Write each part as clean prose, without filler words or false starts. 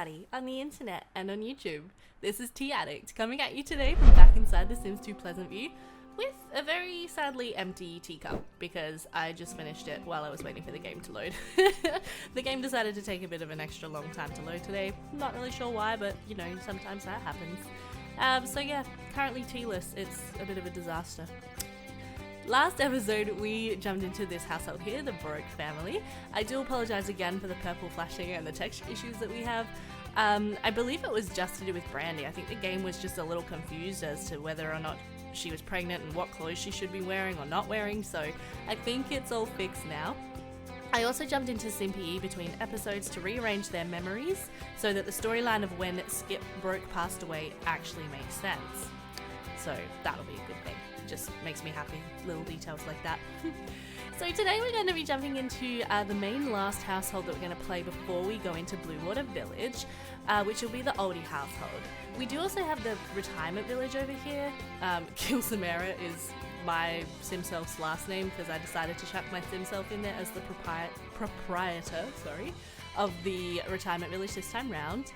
everybody on the internet and on YouTube. This is Tea Addict coming at you today from back inside The Sims 2 Pleasantview with a very sadly empty teacup because I just finished it while I was waiting for the game to load. The game decided to take a bit of an extra long time to load today. Not really sure why, but you know, sometimes that happens. So yeah, currently tealess. It's a bit of a disaster. Last episode, we jumped into this household here, the Broke family. I do apologise again for the purple flashing and the texture issues that we have. I believe it was just to do with Brandy. I think the game was just a little confused as to whether or not she was pregnant and what clothes she should be wearing or not wearing, so I think it's all fixed now. I also jumped into SimPE between episodes to rearrange their memories so that the storyline of when Skip Broke passed away actually makes sense. So that'll be a good thing. Just makes me happy, little details like that. So today we're going to be jumping into the main last household that we're going to play before we go into Bluewater Village, which will be the Oldie household. We do also have the retirement village over here. Kilsamera is my Simself's last name because I decided to chuck my Simself in there as the proprietor of the retirement village this time round.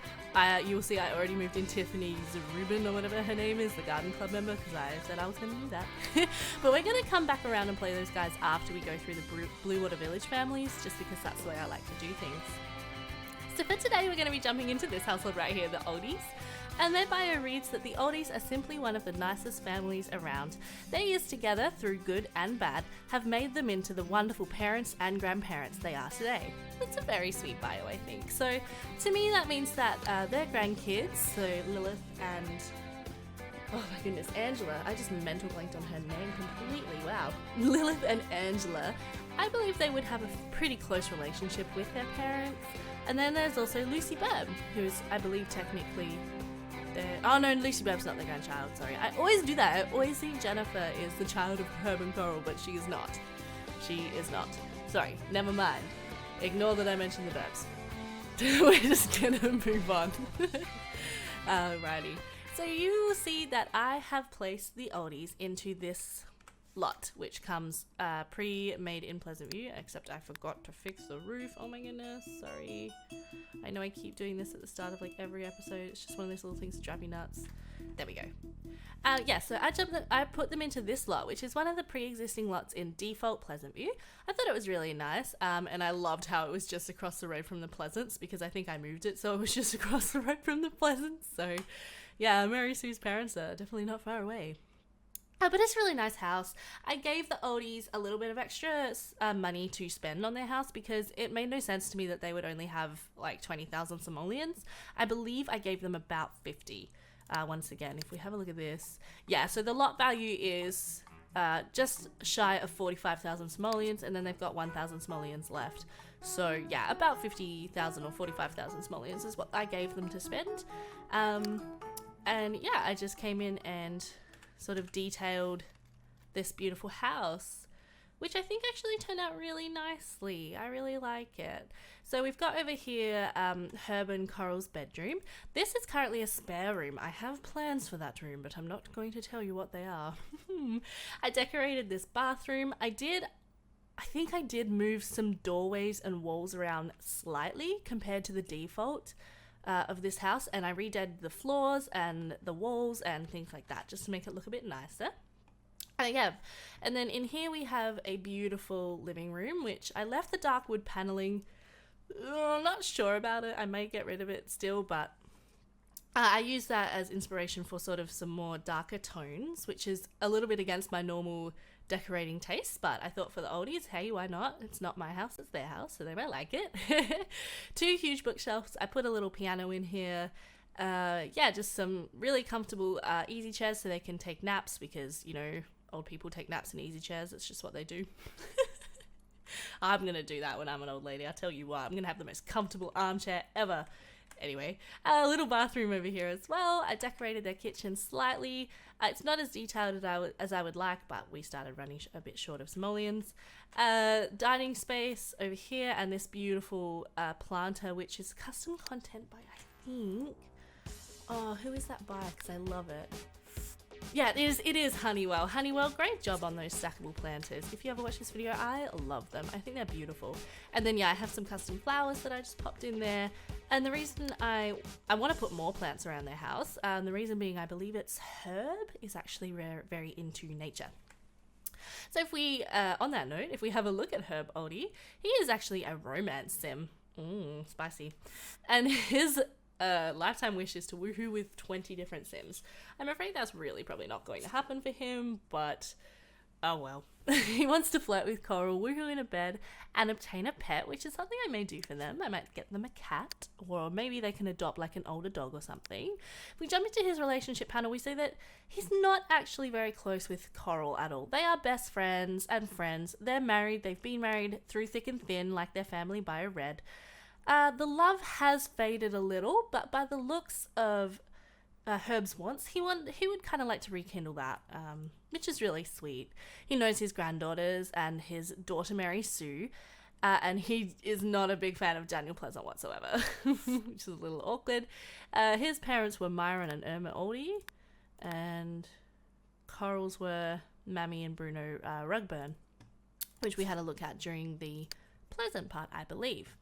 You will see I already moved in Tiffany Zarubin or whatever her name is, the garden club member, because I said I was going to do that. But we're going to come back around and play those guys after we go through the Bluewater Village families, just because that's the way I like to do things. So for today we're going to be jumping into this household right here, the Oldies. And their bio reads that the Oldies are simply one of the nicest families around. Their years together, through good and bad, have made them into the wonderful parents and grandparents they are today. It's a very sweet bio, I think. So to me that means that their grandkids, so Lilith and, oh my goodness, Angela, I just mental blanked on her name completely, wow. Lilith and Angela, I believe they would have a pretty close relationship with their parents. And then there's also Lucy Burb, who's, I believe, technically oh no, Lucy Burb's not the grandchild, sorry. I always do that. I always think Jennifer is the child of Herb and Coral, but she is not. She is not. Sorry, never mind. Ignore that I mentioned the Burbs. We're just gonna move on. Alrighty. So you will see that I have placed the Oldies into this lot, which comes pre-made in Pleasantview, except I forgot to fix the roof. Oh my goodness, sorry. I know I keep doing this at the start of like every episode. It's just one of those little things that drive me nuts. There we go. Yeah, so I put them into this lot, which is one of the pre-existing lots in default Pleasantview. I thought it was really nice, and I loved how it was just across the road from the Pleasance, because I think I moved it so it was just across the road from the Pleasance. So yeah, Mary Sue's parents are definitely not far away. But it's a really nice house. I gave the Oldies a little bit of extra money to spend on their house because it made no sense to me that they would only have like 20,000 simoleons. I believe I gave them about 50. Once again, if we have a look at this. Yeah, so the lot value is just shy of 45,000 simoleons, and then they've got 1,000 simoleons left. So yeah, about 50,000 or 45,000 simoleons is what I gave them to spend. And yeah, I just came in and sort of detailed this beautiful house, which I think actually turned out really nicely. I really like it. So we've got over here Herb and Coral's bedroom. This is currently a spare room. I have plans for that room, but I'm not going to tell you what they are. I decorated this bathroom. I think I did move some doorways and walls around slightly compared to the default of this house, and I redid the floors and the walls and things like that just to make it look a bit nicer. Yeah, and then in here we have a beautiful living room, which I left the dark wood paneling. I'm not sure about it. I may get rid of it still, but I use that as inspiration for sort of some more darker tones, which is a little bit against my normal decorating tastes, but I thought for the Oldies, hey, why not? It's not my house, it's their house, so they might like it. 2 huge bookshelves. I put a little piano in here. Yeah, just some really comfortable easy chairs so they can take naps, because, you know, old people take naps in easy chairs. It's just what they do. I'm going to do that when I'm an old lady. I'll tell you what, I'm going to have the most comfortable armchair ever. Anyway, a little bathroom over here as well. I decorated their kitchen slightly. It's not as detailed as I would like, but we started running a bit short of simoleons. Dining space over here, and this beautiful planter, which is custom content by, I think, oh, who is that by? Because I love it. Yeah, it is Honeywell. Honeywell, great job on those stackable planters. If you ever watch this video, I love them. I think they're beautiful. And then yeah, I have some custom flowers that I just popped in there. And the reason I want to put more plants around their house, the reason being I believe it's Herb is actually very into nature. So if we, on that note, if we have a look at Herb Oldie, he is actually a romance sim. Spicy. And his lifetime wish is to woohoo with 20 different sims. I'm afraid that's really probably not going to happen for him, but oh well. He wants to flirt with Coral, woohoo in a bed, and obtain a pet, which is something I may do for them. I might get them a cat, or maybe they can adopt like an older dog or something. If we jump into his relationship panel, we see that he's not actually very close with Coral at all. They are best friends and friends. They're married. They've been married through thick and thin, like their family by a red. The love has faded a little, but by the looks of Herb's wants, he would kind of like to rekindle that, which is really sweet. He knows his granddaughters and his daughter Mary Sue, and he is not a big fan of Daniel Pleasant whatsoever, which is a little awkward. His parents were Myron and Irma Oldie, and Coral's were Mammy and Bruno Rugburn, which we had a look at during the Pleasant part, I believe.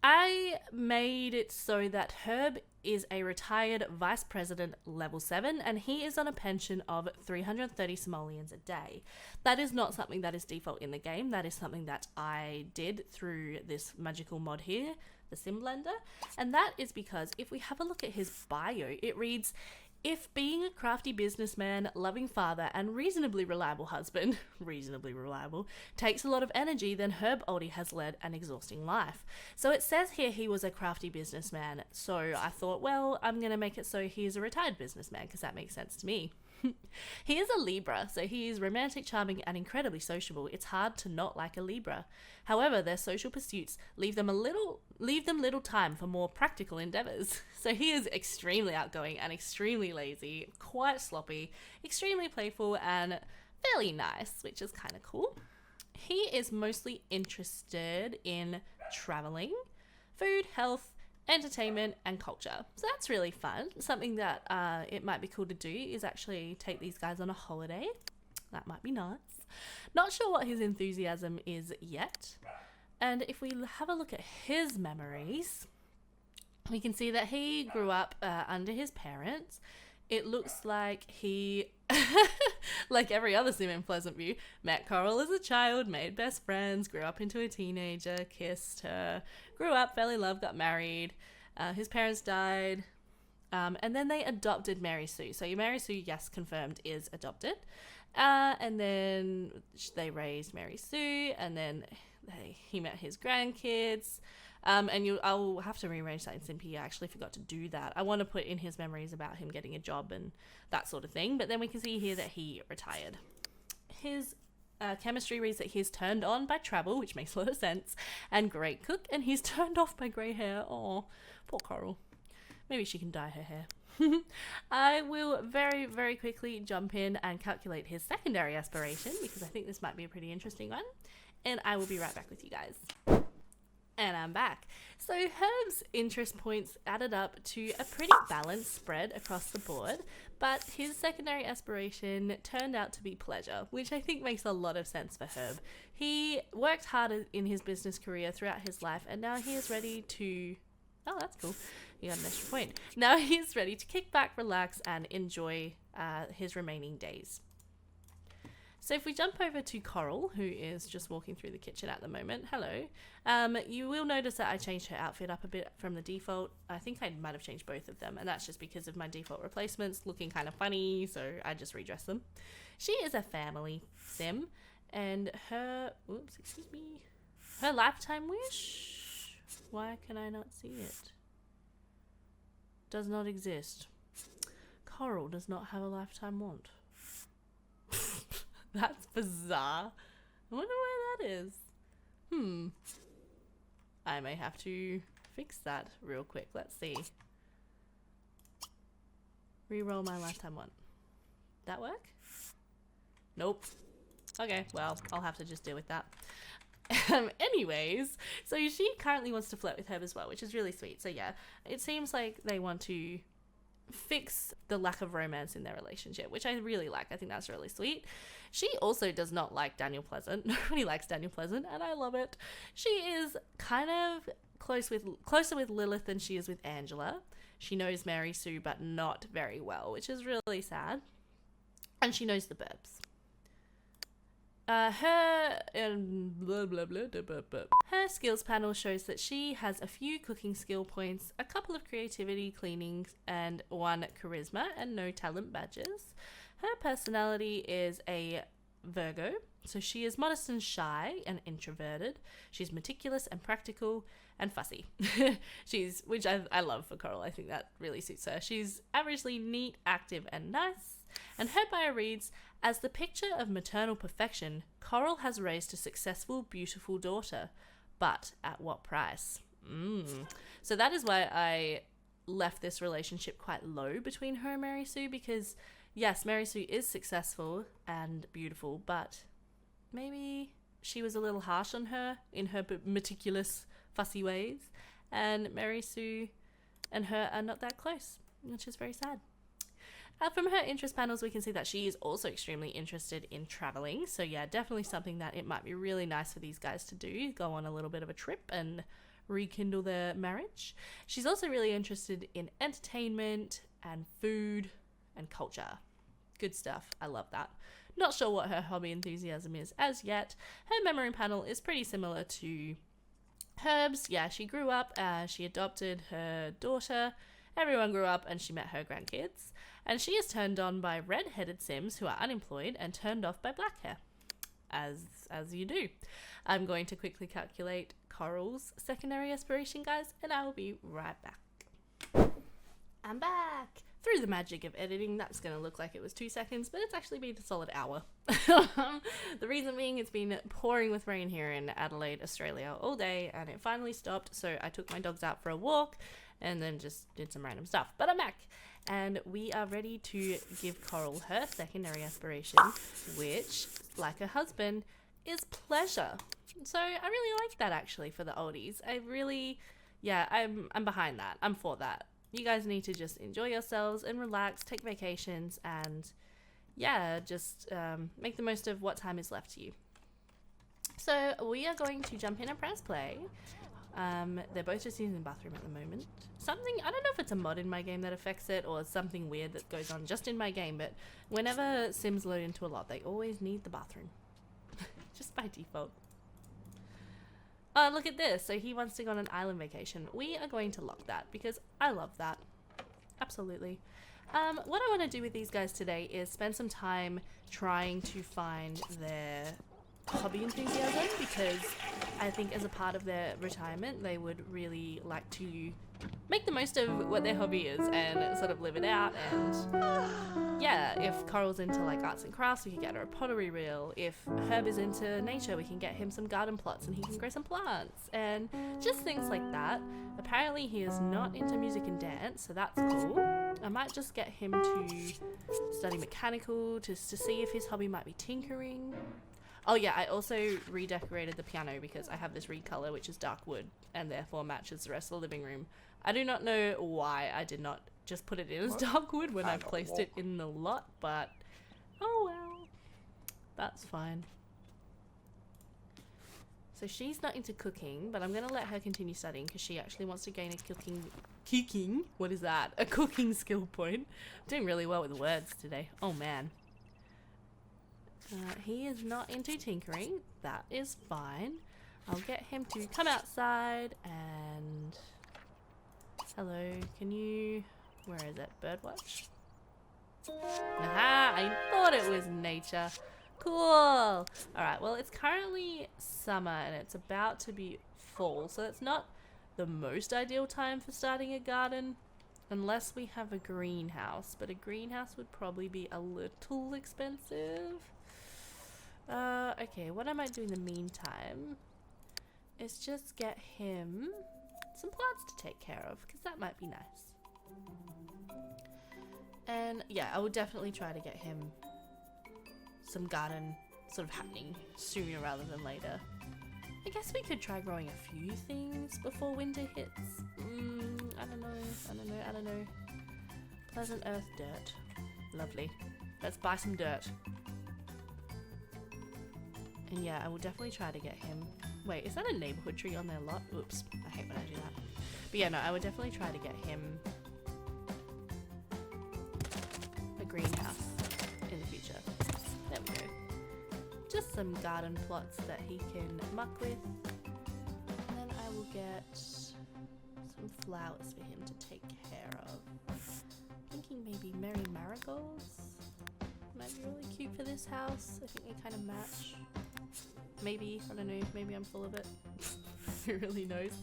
I made it so that Herb is a retired vice president level 7 and he is on a pension of 330 simoleons a day. That is not something that is default in the game. That is something that I did through this magical mod here, the Sim Blender. And that is because if we have a look at his bio, it reads, if being a crafty businessman, loving father, and reasonably reliable husband, takes a lot of energy, then Herb Oldie has led an exhausting life. So it says here he was a crafty businessman, so I thought, well, I'm going to make it so he is a retired businessman, because that makes sense to me. He is a Libra, so he is romantic, charming, and incredibly sociable. It's hard to not like a Libra. However, their social pursuits leave them little time for more practical endeavors. So he is extremely outgoing and extremely lazy, quite sloppy, extremely playful, and fairly nice, which is kind of cool. He is mostly interested in traveling, food, health, entertainment, and culture. So that's really fun. Something that it might be cool to do is actually take these guys on a holiday. That might be nice. Not sure what his enthusiasm is yet. And if we have a look at his memories, we can see that he grew up under his parents. It looks like he, like every other sim in Pleasantview, met Coral as a child, made best friends, grew up into a teenager, kissed her, grew up, fell in love, got married. His parents died, and then they adopted Mary Sue. So your Mary Sue, yes, confirmed, is adopted. And then they raised Mary Sue, and then he met his grandkids. And I'll have to rearrange that in Simpy. I actually forgot to do that. I want to put in his memories about him getting a job and that sort of thing. But then we can see here that he retired. His chemistry reads that he's turned on by travel, which makes a lot of sense, and great cook, and he's turned off by grey hair. Oh, poor Coral. Maybe she can dye her hair. I will very, very quickly jump in and calculate his secondary aspiration, because I think this might be a pretty interesting one. And I will be right back with you guys. And I'm back. So Herb's interest points added up to a pretty balanced spread across the board, but his secondary aspiration turned out to be pleasure, which I think makes a lot of sense for Herb. He worked hard in his business career throughout his life, and now he is ready to... Oh, that's cool. You got an extra point. Now he is ready to kick back, relax, and enjoy his remaining days. So if we jump over to Coral, who is just walking through the kitchen at the moment, hello, you will notice that I changed her outfit up a bit from the default. I think I might have changed both of them, and that's just because of my default replacements looking kind of funny, so I just redressed them. She is a family sim, and her, oops, excuse me, her lifetime wish, why can I not see it? Does not exist. Coral does not have a lifetime want. That's bizarre. I wonder where that is. I may have to fix that real quick. Let's see. Reroll my lifetime one. That work? Nope. Okay, well, I'll have to just deal with that. Anyways, so she currently wants to flirt with Herb as well, which is really sweet. So yeah, it seems like they want to fix the lack of romance in their relationship, which I really like. I think that's really sweet. She also does not like Daniel Pleasant. Nobody likes Daniel Pleasant, and I love it. She is kind of closer with Lilith than she is with Angela. She knows Mary Sue, but not very well, which is really sad. And she knows the Burbs. Her skills panel shows that she has a few cooking skill points, a couple of creativity, cleaning, and 1 charisma, and no talent badges. Her personality is a Virgo, so she is modest and shy and introverted. She's meticulous and practical and fussy. Which I love for Coral. I think that really suits her. She's averagely neat, active, and nice. And her bio reads, as the picture of maternal perfection, Coral has raised a successful, beautiful daughter. But at what price? So that is why I left this relationship quite low between her and Mary Sue, because yes, Mary Sue is successful and beautiful, but maybe she was a little harsh on her in her meticulous, fussy ways, and Mary Sue and her are not that close, which is very sad. From her interest panels, we can see that she is also extremely interested in traveling. So yeah, definitely something that it might be really nice for these guys to do, go on a little bit of a trip and rekindle their marriage. She's also really interested in entertainment and food and culture. Good stuff. I love that. Not sure what her hobby enthusiasm is as yet. Her memory panel is pretty similar to Herb's. Yeah, she grew up, she adopted her daughter, everyone grew up, and she met her grandkids. And she is turned on by red-headed Sims who are unemployed and turned off by black hair. As you do. I'm going to quickly calculate Coral's secondary aspiration, guys, and I will be right back. I'm back! Through the magic of editing, that's going to look like it was 2 seconds, but it's actually been a solid hour. The reason being, it's been pouring with rain here in Adelaide, Australia all day, and it finally stopped, so I took my dogs out for a walk and then just did some random stuff. But I'm back, and we are ready to give Coral her secondary aspiration, which, like her husband, is pleasure. So I really like that, actually, for the oldies. I'm behind that. I'm for that. You guys need to just enjoy yourselves and relax, take vacations, and yeah, just make the most of what time is left to you. So we are going to jump in and press play. They're both just using the bathroom at the moment. I don't know if it's a mod in my game that affects it or something weird that goes on just in my game, but whenever Sims load into a lot, they always need the bathroom. Just by default. Oh, look at this. So he wants to go on an island vacation. We are going to lock that because I love that. Absolutely. What I want to do with these guys today is spend some time trying to find their hobby enthusiasm, because I think as a part of their retirement, they would really like to make the most of what their hobby is and sort of live it out. And yeah, if Coral's into like arts and crafts, we can get her a pottery reel. If Herb is into nature, we can get him some garden plots and he can grow some plants and just things like that. Apparently he is not into music and dance, so that's cool. I might just get him to study mechanical just to see if his hobby might be tinkering. Oh yeah, I also redecorated the piano because I have this recolor which is dark wood and therefore matches the rest of the living room. I do not know why I did not just put it in as dark wood when I placed it in the lot, but oh well, that's fine. So she's not into cooking, but I'm going to let her continue studying because she actually wants to gain a cooking skill point. I'm doing really well with words today. Oh man. He is not into tinkering. That is fine. I'll get him to come outside and... Hello, can you... Where is it? Birdwatch? Aha! I thought it was nature. Cool! Alright, well it's currently summer and it's about to be fall, so it's not the most ideal time for starting a garden. Unless we have a greenhouse, but a greenhouse would probably be a little expensive. Okay, what I might do in the meantime is just get him some plants to take care of, because that might be nice. And yeah, I will definitely try to get him some garden sort of happening sooner rather than later. I guess we could try growing a few things before winter hits. I don't know. Pleasant earth dirt. Lovely. Let's buy some dirt. And yeah, I will definitely try to get him. Wait, is that a neighborhood tree on their lot? Oops, I hate when I do that. But yeah, no, I would definitely try to get him a greenhouse in the future. There we go. Just some garden plots that he can muck with. And then I will get some flowers for him to take care of. Thinking maybe Merry Marigolds might be really cute for this house. I think they kind of match. Maybe, I don't know, maybe I'm full of it. Who really knows?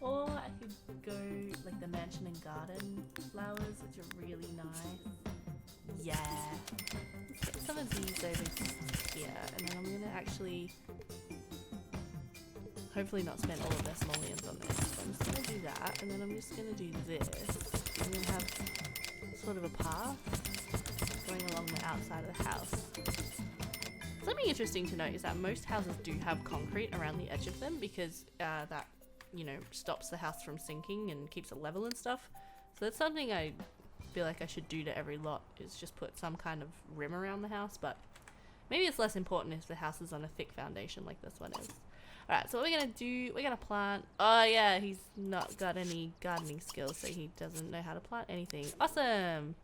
Or I could go like the mansion and garden flowers, which are really nice. Yeah. Let's get some of these over here, and then I'm gonna actually hopefully not spend all of their simoleons on this. So I'm just gonna do that, and then I'm just gonna do this. I'm gonna have sort of a path going along the outside of the house. Something interesting to note is that most houses do have concrete around the edge of them because that, you know, stops the house from sinking and keeps it level and stuff. So that's something I feel like I should do to every lot, is just put some kind of rim around the house, but maybe it's less important if the house is on a thick foundation like this one is. Alright, so what we're gonna do, we're gonna plant. Oh yeah, he's not got any gardening skills, so he doesn't know how to plant anything. Awesome!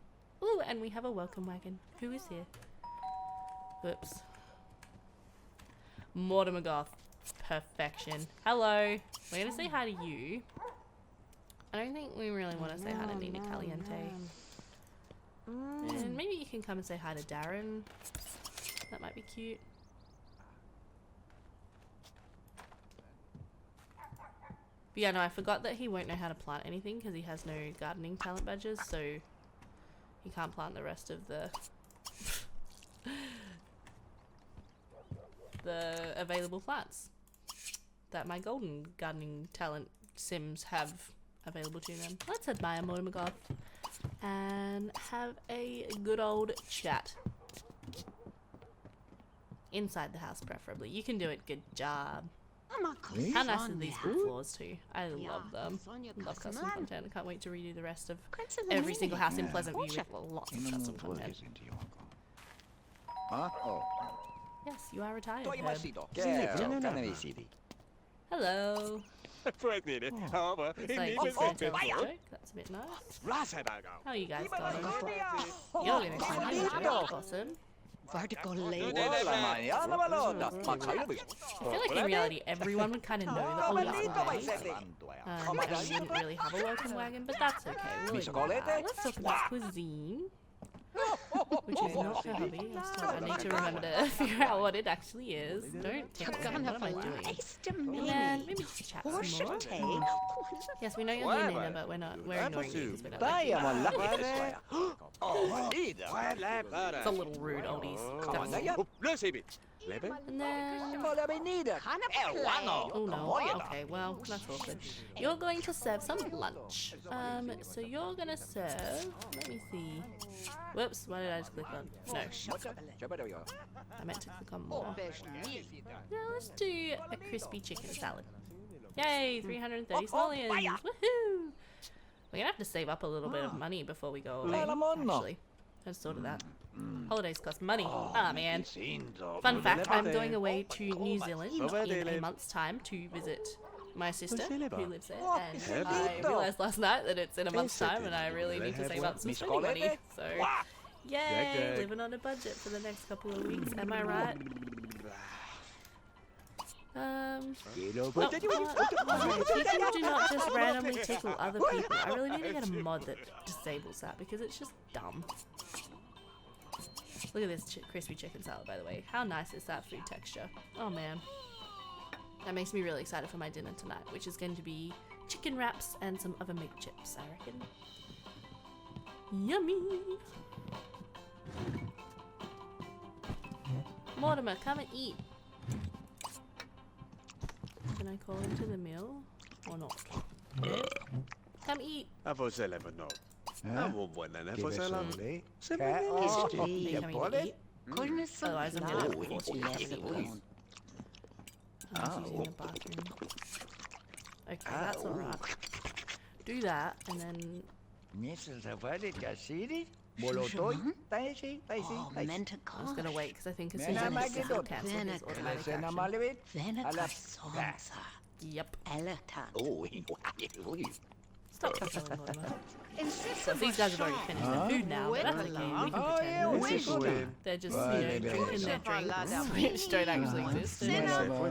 Ooh, and we have a welcome wagon. Who is here? Whoops. Mortimer Goth. Perfection. Hello. We're gonna say hi to you. I don't think we really want to say hi to Nina Caliente. And maybe you can come and say hi to Darren. That might be cute. But yeah, no, I forgot that he won't know how to plant anything because he has no gardening talent badges, so he can't plant the rest of the available plants that my golden gardening talent sims have available to them. Let's admire Mortimer Goth and have a good old chat. Inside the house, preferably. You can do it. Good job. How nice are these wood floors too? I love them. Love custom content. I can't wait to redo the rest of every single house in Pleasantview with lots of custom content. Yes, you are retired, Herb. Hello. It's like joke. That's a bit nice. How are you guys going? You're gonna come in, awesome. I feel like in reality everyone would kind of know that Oldies were made. And we didn't really have a welcome wagon, but that's okay. We'll ignore that. Let's talk about cuisine. Which is not a hobby. I need to remember to figure out what it actually is. Don't tickle me. What am I doing? And then maybe just chat some more. Yes, we know you're here, Nina, but we're ignoring you because we don't like you. It's a little rude, Oldies. And then... Oh no, okay, well, that's awkward. You're going to serve some lunch. So you're gonna serve... Let me see. Whoops, why did I just click on? No. I meant to click on more. Yeah, let's do a crispy chicken salad. Yay, 330 simoleons! Woohoo! We're gonna have to save up a little bit of money before we go away, actually. Let's sort of that. Holidays cost money. Ah, man. Fun fact, I'm going away to New Zealand in a month's time to visit my sister who lives there. And I realised last night that it's in a month's time and I really need to save up some spending money. So, yay! Living on a budget for the next couple of weeks. Am I right? People do not just randomly tickle other people. I really need to get a mod that disables that because it's just dumb. Look at this crispy chicken salad, by the way. How nice is that food texture? Oh man. That makes me really excited for my dinner tonight, which is going to be chicken wraps and some oven baked chips, I reckon. Yummy! Mortimer, come and eat. Can I call him to the meal or not? Come eat. Otherwise I won't be forced to eat using the bathroom. Okay, that's alright. Do that and then I was gonna wait because I think as soon as I make this, it'll cancel his automatic action. Yep. Stop controlling Mortimer. So these guys have already finished their food now, but that's okay. We can pretend they're just, drinking their drinks, which don't actually exist, and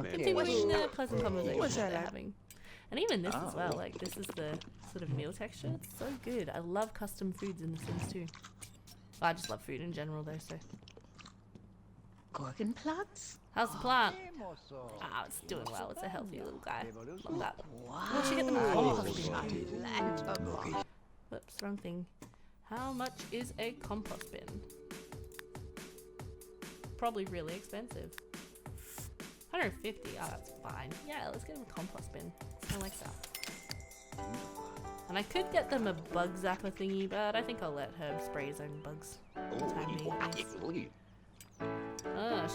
continuing the pleasant conversations that they're having. And even this as well, like this is the sort of meal texture. It's so good. I love custom foods in The Sims too. Well, I just love food in general though, so. Gorgon plugs? How's the plant? Ah, it's doing well. It's a healthy little guy. Love that. We should get them a compost bin. Whoops, wrong thing. How much is a compost bin? Probably really expensive. 150. Oh, that's fine. Yeah, let's get them a compost bin. I like that. And I could get them a bug zapper thingy, but I think I'll let Herb spray his own bugs.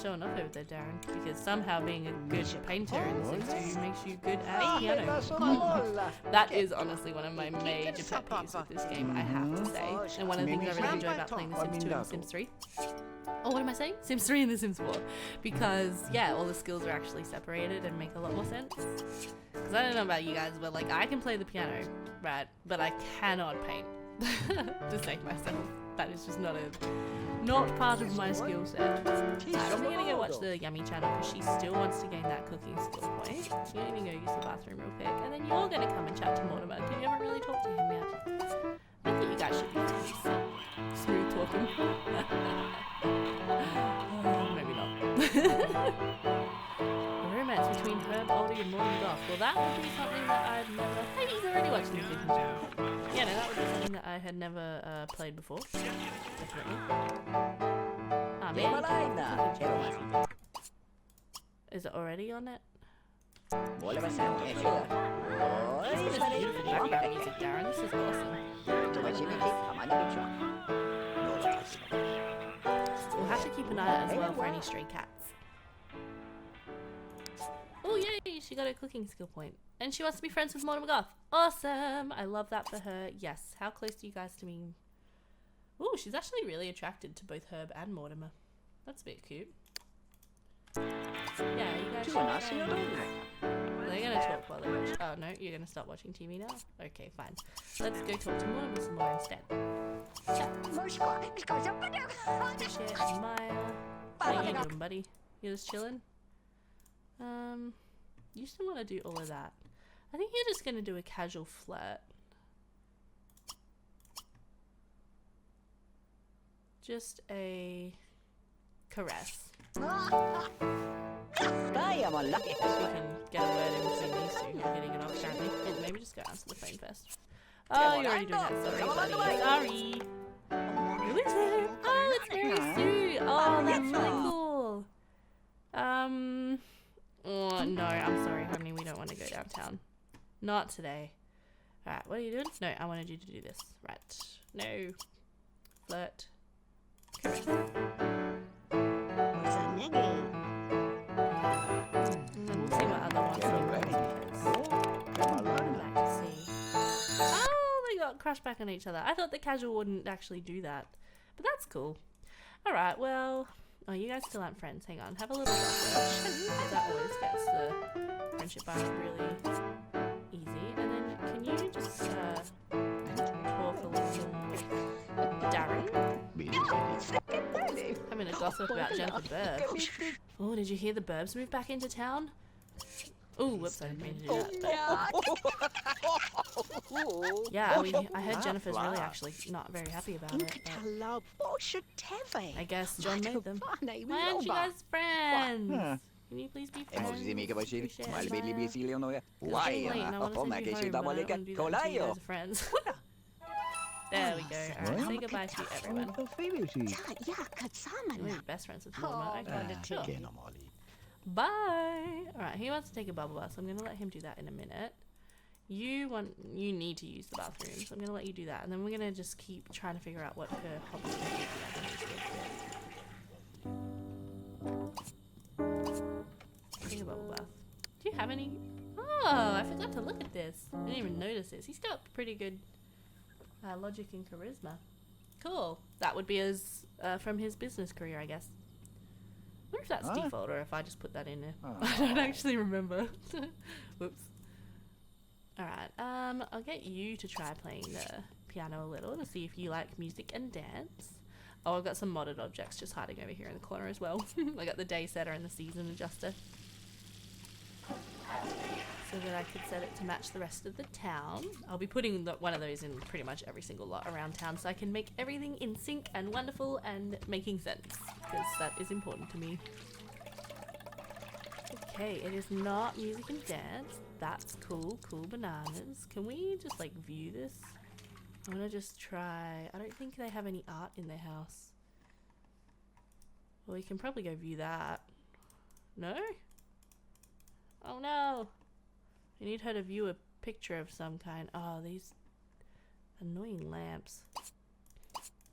Showing off over there, Darren, because somehow being a good painter in The Sims 2 makes you good at piano. That is honestly one of my major pet peeves with this game, I have to say. And one of the things I really enjoy about playing The Sims 2 and The Sims 3. Oh, what am I saying? Sims 3 and The Sims 4. Because, yeah, all the skills are actually separated and make a lot more sense. Because I don't know about you guys, but, like, I can play the piano, right? But I cannot paint to save myself. That is just not part of my skill set. Alright, I'm gonna go watch the Yummy channel because she still wants to gain that cooking skill point. So you're gonna go use the bathroom real quick, and then you're gonna come and chat to Mortimer because you haven't really talked to him yet. I think you guys should be smooth talking. Maybe not. A romance between Herb, Oldie, and Mortimer Goff. Well, that would be something that I'd never. Maybe he's already watched the video. Yeah, no, that would be something that I had never played before. Definitely. Ah, man. Is it already on it? This is beautiful background music, Darren. This is awesome. We'll have to keep an eye out as well for any stray cats. Oh yay, she got a cooking skill point. And she wants to be friends with Mortimer Goff. Awesome! I love that for her. Yes. How close do you guys to me? Ooh, she's actually really attracted to both Herb and Mortimer. That's a bit cute. Yeah, you guys should, they're gonna talk while they watch. Oh no, you're gonna stop watching TV now? Okay, fine. Let's go talk to Mortimer some more instead. Chat. Share, smile. How you doing, buddy? You just chilling? You still want to do all of that. I think you're just gonna do a casual flirt. Just a caress. We can get a word in between these two. You're getting it off apparently. Oh, maybe just go answer the phone first. Oh, you're already doing that. Sorry, buddy. Sorry. Who is it? Oh, it's Mary Sue. Oh, that's really cool. Oh, no, I'm sorry, honey. We don't want to go downtown. Not today. Alright, what are you doing? No, I wanted you to do this. Right. No. Flirt. Correct. We'll see what other ones I'd like to see. Oh, they got crushed back on each other. I thought the casual wouldn't actually do that. But that's cool. Alright, well... Oh, you guys still aren't friends. Hang on. Have a little look. That always gets the friendship bar really easy. And then can you just talk a little Darren? Having a gossip about Jennifer Burbs. Oh, did you hear the Burbs moved back into town? Oh, whoops, I didn't mean to do that. But... yeah, I heard Jennifer's really actually not very happy about it. I guess John made them. Why aren't you guys friends? Can you please be friends? Friends. There we go. Alright, say goodbye to everyone. We're best friends with Mortimer. I kind of chill. Bye! Alright, he wants to take a bubble bath, so I'm gonna let him do that in a minute. You need to use the bathroom, so I'm gonna let you do that, and then we're gonna just keep trying to figure out what her hobbies are. Take a bubble bath. Do you have any? Oh, I forgot to look at this. I didn't even notice this. He's got pretty good Logic and charisma. Cool. That would be as from his business career, I guess. I wonder if that's default or if I just put that in there. I don't actually remember. Whoops. Alright, I'll get you to try playing the piano a little to see if you like music and dance. Oh, I've got some modded objects just hiding over here in the corner as well. I got the day setter and the season adjuster. So that I could set it to match the rest of the town. I'll be putting one of those in pretty much every single lot around town so I can make everything in sync and wonderful and making sense, because that is important to me. Okay, it is not music and dance. That's cool, cool bananas. Can we just like view this? I'm gonna just try. I don't think they have any art in their house. Well, we can probably go view that. No? Oh no! I need her to view a picture of some kind. Oh, these annoying lamps.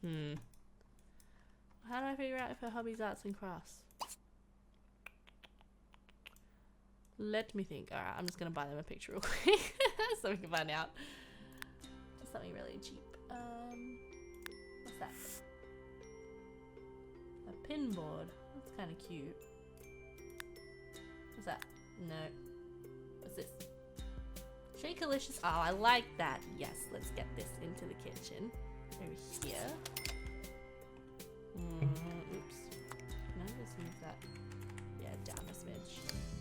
How do I figure out if her hobby's arts and crafts? Let me think. Alright, I'm just gonna buy them a picture real quick so we can find out. Something really cheap. What's that? A pin board. That's kind of cute. What's that? No. What's this? Shakealicious. Oh, I like that. Yes, let's get this into the kitchen. Over here. Oops. Can I just move that? Yeah, down a smidge.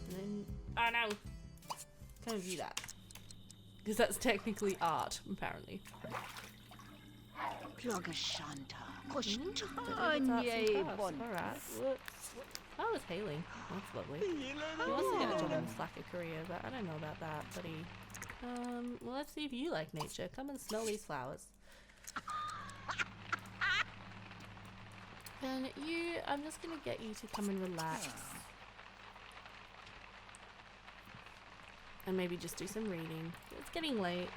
And then... Oh no! Can't view that. Because that's technically art, apparently. Alright. Whoops. Oh, it's hailing. That's lovely. He wants to get a job in the slacker career, but I don't know about that, buddy. Well, let's see if you like nature. Come and smell these flowers. And you, I'm just gonna get you to come and relax. And maybe just do some reading. It's getting late.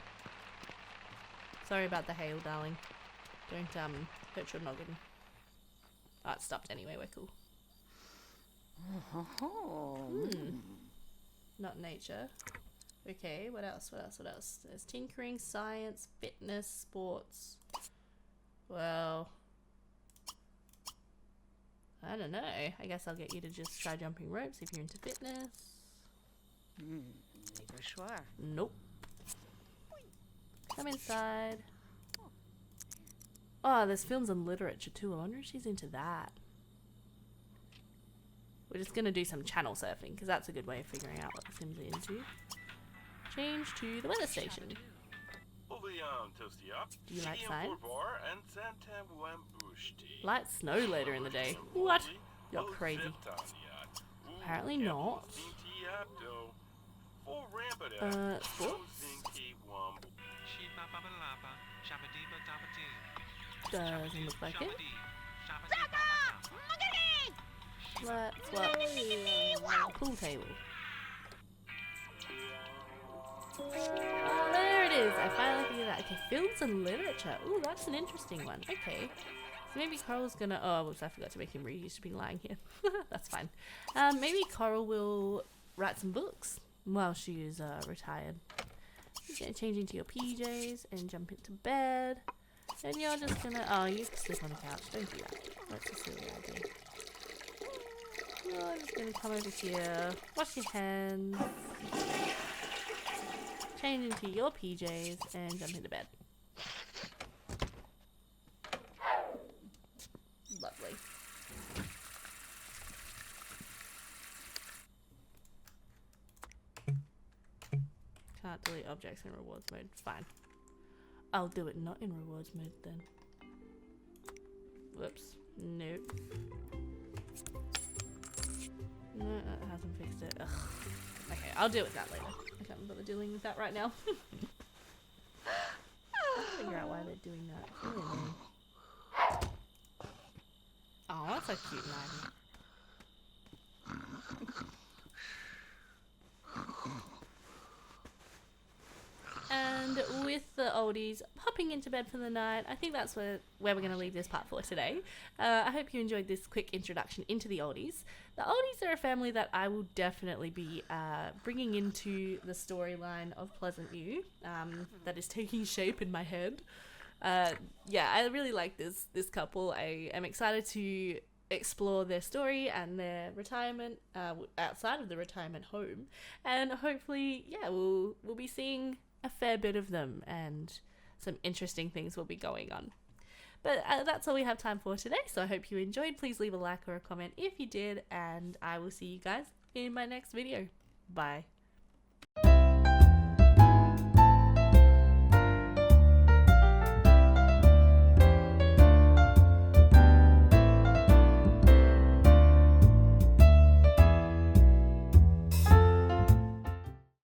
Sorry about the hail, darling. Don't hurt your noggin. Oh, it stopped anyway, we're cool. Not nature. Okay, what else? What else? What else? There's tinkering, science, fitness, sports. Well, I don't know. I guess I'll get you to just try jumping ropes if you're into fitness. Nope. Come inside. Oh, there's films and literature too. I wonder if she's into that. We're just gonna do some channel surfing because that's a good way of figuring out what the Sims are into. Change to the weather station. Do you like science? Light snow later in the day. What? You're crazy. Apparently not. Sports? Doesn't look like it. Let's what? Pool table. Oh, there it is. I finally figured that. Okay, films and literature. Ooh, that's an interesting one. Okay. So maybe Coral's gonna... Oh, whoops, I forgot to make him read. He should be lying here. That's fine. Maybe Coral will write some books while she is retired. You're gonna change into your PJs and jump into bed. And you're just gonna... Oh, you can sleep on the couch. Don't do that. That's a silly idea. You're just gonna come over here, wash your hands, change into your PJs, and jump into bed. Lovely. Can't delete objects in rewards mode. Fine. I'll do it not in rewards mode then. Whoops. Nope. No, that hasn't fixed it. Ugh. Okay, I'll deal with that later. I can't bother dealing with that right now. I'll figure out why they're doing that. It's really annoying. Oh, that's so cute and ivy. And with the oldies popping into bed for the night, I think that's where we're going to leave this part for today. I hope you enjoyed this quick introduction into the oldies. The oldies are a family that I will definitely be bringing into the storyline of Pleasantview that is taking shape in my head. Yeah, I really like this couple. I am excited to explore their story and their retirement outside of the retirement home, and hopefully, yeah, we'll be seeing a fair bit of them, and some interesting things will be going on. But that's all we have time for today, so I hope you enjoyed. Please leave a like or a comment if you did, and I will see you guys in my next video. Bye.